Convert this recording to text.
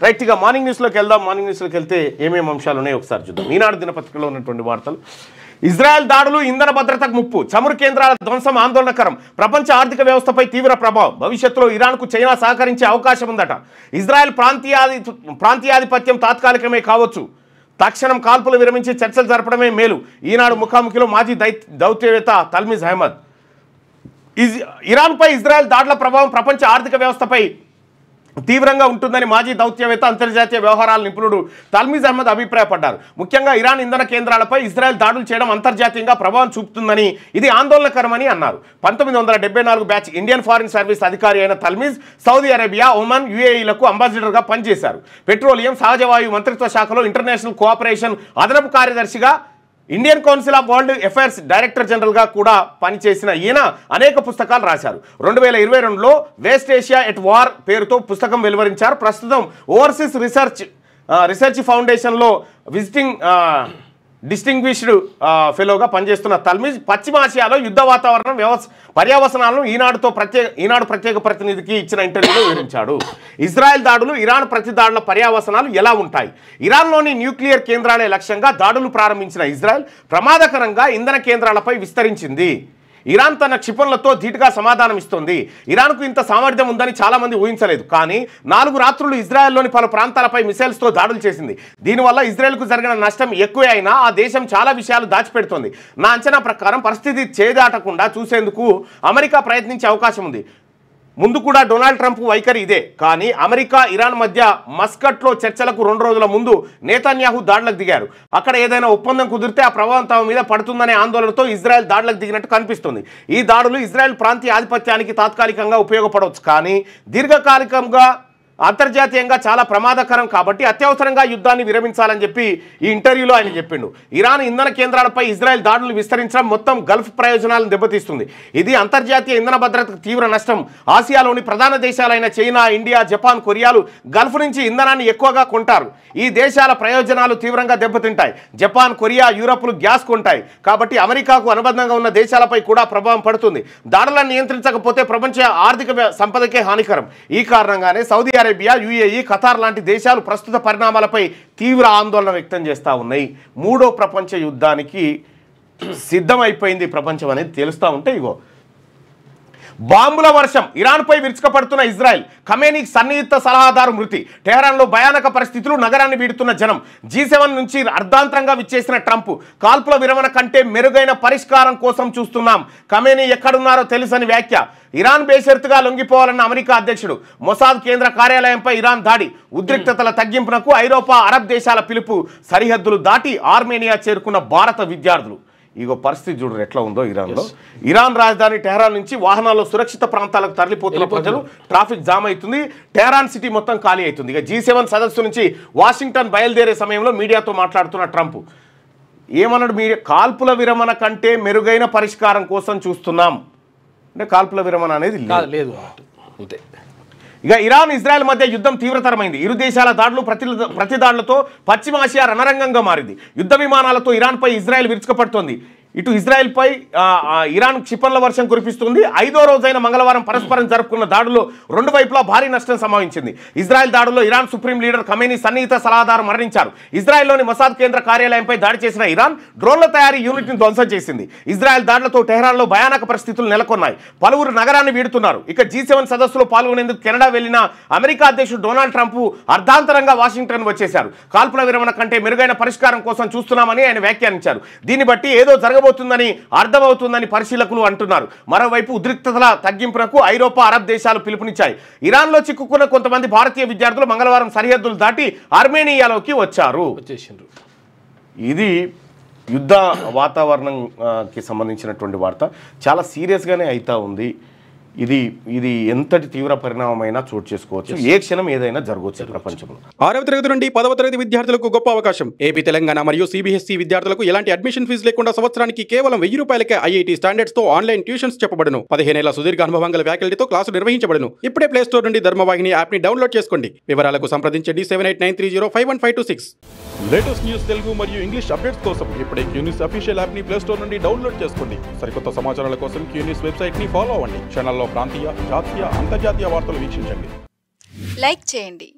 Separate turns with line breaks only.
Right, ఇక morning న్యూస్లోకి వెళ్దాం. Morning న్యూస్లోకి వెళ్తే ఏమేమి అంశాలు ఉన్నాయో ఒకసారి చూద్దాం. ఈనాడు దినపత్రికలో ఉన్నటువంటి వార్తలు. ఇజ్రాయెల్ దాడులు ఇంధన భద్రతకు ముప్పు, చమురు కేంద్రాల ధ్వంసం ఆందోళనకరం, ప్రపంచ ఆర్థిక వ్యవస్థపై తీవ్ర ప్రభావం, భవిష్యత్తులో ఇరాన్కు చైనా సహకరించే అవకాశం ఉందట. ఇజ్రాయెల్ ప్రాంతీయాధిపత్యం తాత్కాలికమే కావచ్చు, తక్షణం కాల్పులు విరమించి చర్చలు జరపడమే మేలు. ఈనాడు ముఖాముఖిలో మాజీ దౌత్యవేత్త తల్మీజ్ అహ్మద్. ఇరాన్పై ఇజ్రాయెల్ దాడుల ప్రభావం ప్రపంచ ఆర్థిక వ్యవస్థపై తీవ్రంగా ఉంటుందని మాజీ దౌత్యవేత్త అంతర్జాతీయ వ్యవహారాల నిపుణుడు తల్మీజ్ అహ్మద్ అభిప్రాయపడ్డారు. ముఖ్యంగా ఇరాన్ ఇంధన కేంద్రాలపై ఇజ్రాయెల్ దాడులు చేయడం అంతర్జాతీయంగా ప్రభావం చూపుతుందని, ఇది ఆందోళనకరమని అన్నారు. 1974 బ్యాచ్ ఇండియన్ ఫారిన్ సర్వీస్ అధికారి అయిన తల్మీజ్ సౌదీ అరేబియా, ఒమన్, యుఏఈలకు అంబాసిడర్గా పనిచేశారు. పెట్రోలియం, సహజవాయు మంత్రిత్వ శాఖలో ఇంటర్నేషనల్ కోఆపరేషన్ అదనపు కార్యదర్శిగా, Indian council of world affairs director జనరల్గా కూడా పనిచేసిన ఈయన అనేక పుస్తకాలు రాశారు. 2022లో వేస్ట్ ఏషియా ఎట్ వార్ పేరుతో పుస్తకం వెలువరించారు. ప్రస్తుతం ఓవర్సీస్ రీసెర్చ్ ఫౌండేషన్లో డిస్టింగ్విష్డ్ ఫెలోగా పనిచేస్తున్న తల్మీజ్ పశ్చిమాసియాలో యుద్ధ వాతావరణం, పర్యవసనాలను ఈనాడు ప్రత్యేక ప్రతినిధికి ఇచ్చిన ఇంటర్వ్యూలో వివరించాడు. ఇజ్రాయెల్ దాడులు, ఇరాన్ ప్రతిదాడుల పర్యవసనాలు ఎలా ఉంటాయి? ఇరాన్లోని న్యూక్లియర్ కేంద్రాలే లక్ష్యంగా దాడులు ప్రారంభించిన ఇజ్రాయెల్ ప్రమాదకరంగా ఇంధన కేంద్రాలపై విస్తరించింది. ఇరాన్ తన క్షిపణులతో ధీటుగా సమాధానం ఇస్తోంది. ఇరాన్కు ఇంత సామర్థ్యం ఉందని చాలామంది ఊహించలేదు. కానీ 4 రాత్రులు ఇజ్రాయెల్లోని పలు ప్రాంతాలపై మిసైల్స్తో దాడులు చేసింది. దీనివల్ల ఇజ్రాయెల్కు జరిగిన నష్టం ఎక్కువే అయినా ఆ దేశం చాలా విషయాలు దాచిపెడుతోంది. నా అంచనా ప్రకారం పరిస్థితి చేదాటకుండా చూసేందుకు అమెరికా ప్రయత్నించే అవకాశం ఉంది. ముందు కూడా డొనాల్డ్ ట్రంప్ వైఖరి ఇదే. కానీ అమెరికా, ఇరాన్ మధ్య మస్కట్లో చర్చలకు 2 రోజుల ముందు నేతన్యాహు దాడులకు దిగారు. అక్కడ ఏదైనా ఒప్పందం కుదిరితే ఆ ప్రభావం తమ మీద పడుతుందనే ఆందోళనతో ఇజ్రాయెల్ దాడులకు దిగినట్టు కనిపిస్తుంది. ఈ దాడులు ఇజ్రాయెల్ ప్రాంతీయ ఆధిపత్యానికి తాత్కాలికంగా ఉపయోగపడవచ్చు, కానీ దీర్ఘకాలికంగా అంతర్జాతీయంగా చాలా ప్రమాదకరం. కాబట్టి అత్యవసరంగా యుద్ధాన్ని విరమించాలని చెప్పి ఈ ఇంటర్వ్యూలో ఆయన చెప్పిండు. ఇరాన్ ఇంధన కేంద్రాలపై ఇజ్రాయెల్ దాడులు విస్తరించడం మొత్తం గల్ఫ్ ప్రయోజనాలను దెబ్బతీస్తుంది. ఇది అంతర్జాతీయ ఇంధన భద్రతకు తీవ్ర నష్టం. ఆసియాలోని ప్రధాన దేశాలైన చైనా, ఇండియా, జపాన్, కొరియాలు గల్ఫ్ నుంచి ఇంధనాన్ని ఎక్కువగా కొంటారు. ఈ దేశాల ప్రయోజనాలు తీవ్రంగా దెబ్బతింటాయి. జపాన్, కొరియా, యూరప్లు గ్యాస్ కొంటాయి. కాబట్టి అమెరికాకు అనుబంధంగా ఉన్న దేశాలపై కూడా ప్రభావం పడుతుంది. దాడులను నియంత్రించకపోతే ప్రపంచ ఆర్థిక సంపదకే హానికరం. ఈ కారణంగానే సౌదీ అరేబియా, యుఏఈ, ఖతార్ లాంటి దేశాలు ప్రస్తుత పరిణామాలపై తీవ్ర ఆందోళన వ్యక్తం చేస్తూ ఉన్నాయి. 3వ ప్రపంచ యుద్ధానికి సిద్ధమైపోయింది ప్రపంచం అనేది తెలుస్తూ ఉంటే ఇగో బాంబుల వర్షం, ఇరాన్పై విరుచుకపడుతున్న ఇజ్రాయెల్, ఖమేనీకి సన్నిహిత సలహాదారు మృతి, టెహరాన్లో భయానక పరిస్థితులు, నగరాన్ని వీడుతున్న జనం, G7 నుంచి అర్ధాంతరంగా విచ్చేసిన ట్రంప్, కాల్పుల విరమణ కంటే మెరుగైన పరిష్కారం కోసం చూస్తున్నాం, ఖమేనీ ఎక్కడున్నారో తెలుసని వ్యాఖ్య, ఇరాన్ బేషరతుగా లొంగిపోవాలన్న అమెరికా అధ్యక్షుడు, మొసాద్ కేంద్ర కార్యాలయంపై ఇరాన్ దాడి, ఉద్రిక్తతల తగ్గింపునకు ఐరోపా, అరబ్ దేశాల పిలుపు, సరిహద్దులు దాటి ఆర్మేనియా చేరుకున్న భారత విద్యార్థులు. ఇగో పరిస్థితి చూడరు ఎట్లా ఉందో ఇరాన్లో. ఇరాన్ రాజధాని టెహరాన్ నుంచి వాహనాల్లో సురక్షిత ప్రాంతాలకు తరలిపోతున్న ప్రజలు, ట్రాఫిక్ జామ్ అవుతుంది, టెహరాన్ సిటీ మొత్తం ఖాళీ అవుతుంది. ఇక G7 సదస్సు నుంచి వాషింగ్టన్ బయలుదేరే సమయంలో మీడియాతో మాట్లాడుతున్న ట్రంప్ ఏమన్నాడు? మీడియా కాల్పుల విరమణ కంటే మెరుగైన పరిష్కారం కోసం చూస్తున్నాం అంటే కాల్పుల విరమణ అనేది లేదు అంతే. ఇక ఇరాన్, ఇజ్రాయెల్ మధ్య యుద్ధం తీవ్రతరమైంది. ఇరు దేశాల దాడులు, ప్రతి దాడులతో పశ్చిమాసియా రణరంగంగా మారింది. యుద్ధ విమానాలతో ఇరాన్పై ఇజ్రాయెల్ విరుచుకుపడుతోంది. ఇటు ఇజ్రాయెల్పై ఇరాన్ క్షిపణుల వర్షం కురిపిస్తుంది. 5వ రోజైన మంగళవారం పరస్పరం జరుపుకున్న దాడుల్లో 2 వైపులా భారీ నష్టం సంభవించింది. ఇజ్రాయెల్ దాడుల్లో ఇరాన్ సుప్రీం లీడర్ ఖమేనీ సన్నిహిత సలహాదారు మరణించారు. ఇజ్రాయెల్లోని మొసాద్ కేంద్ర కార్యాలయంపై దాడి చేసిన ఇరాన్ డ్రోన్ల తయారీ యూనిట్ని ధ్వంసం చేసింది. ఇజ్రాయెల్ దాడులతో టెహరాన్లో భయానక పరిస్థితులు నెలకొన్నాయి. పలువురు నగరాన్ని వీడుతున్నారు. ఇక G7 సదస్సులో పాల్గొనేందుకు కెనడా వెళ్లిన అమెరికా అధ్యక్షుడు డొనాల్డ్ ట్రంప్ అర్ధాంతరంగా వాషింగ్టన్ వచ్చేశారు. కాల్పుల విరమణ కంటే మెరుగైన పరిష్కారం కోసం చూస్తున్నామని ఆయన వ్యాఖ్యానించారు. దీన్ని బట్టి ఏదో జరగబోతుందని అర్థమవుతుందని పరిశీలకులు అంటున్నారు. మరోవైపు ఉద్రిక్తతల తగ్గింపునకు ఐరోపా, అరబ్ దేశాలు పిలుపునిచ్చాయి. ఇరాన్లో చిక్కుకున్న కొంతమంది భారతీయ విద్యార్థులు మంగళవారం సరిహద్దులు దాటి ఆర్మేనియాలోకి వచ్చారు. ఇది యుద్ధ వాతావరణంకి సంబంధించినటువంటి వార్త. చాలా సీరియస్గానే అవుతా ఉంది. ఇది ఎంతటి తీవ్ర పరిణామమైనా చోటు చేసుకోవచ్చు. ఏ క్షణం ఏదైనా జరగవచ్చు ప్రపంచంలో.
6వ తరగతి నుండి 10వ తరగతి విద్యార్థులకు గొప్ప అవకాశం. ఏపీ, తెలంగాణ మరియు CBSE విద్యార్థులకు ఎలాంటి అడ్మిషన్ ఫీజు లేకుండా సంవత్సరానికి కేవలం 1000 రూపాయలకే IIT స్టాండర్డ్స్ తో ఆన్లైన్ ట్యూషన్స్ చెప్పబడును. 15 ఏళ్ల సుదీర్ఘ అనుభవం గల ఫ్యాకల్టీతో క్లాసు నిర్వహించబడును. ఇప్పుడే ప్లే స్టోర్ నుండి ధర్మవాహిని యాప్ ని డౌన్లోడ్ చేసుకోండి. వివరాలకు సంప్రదించండి 7893051526. లేటెస్ట్ న్యూస్ తెలుగు మరియు ఇంగ్లీష్ అప్డేట్స్ కోసం ఇప్పుడే క్యూన్యూస్ అఫీషియల్ యాప్ ని ప్లే స్టోర్ నుండి డౌన్లోడ్ చేసుకోండి. సరికొత్త సమాచారాల కోసం క్యూన్యూస్ వెబ్సైట్ ని ఫాలో అవ్వండి. ఛానల్లో ప్రాంతీయ, జాతీయ, అంతర్జాతీయ వార్తలు వీక్షించండి.
లైక్ చేయండి.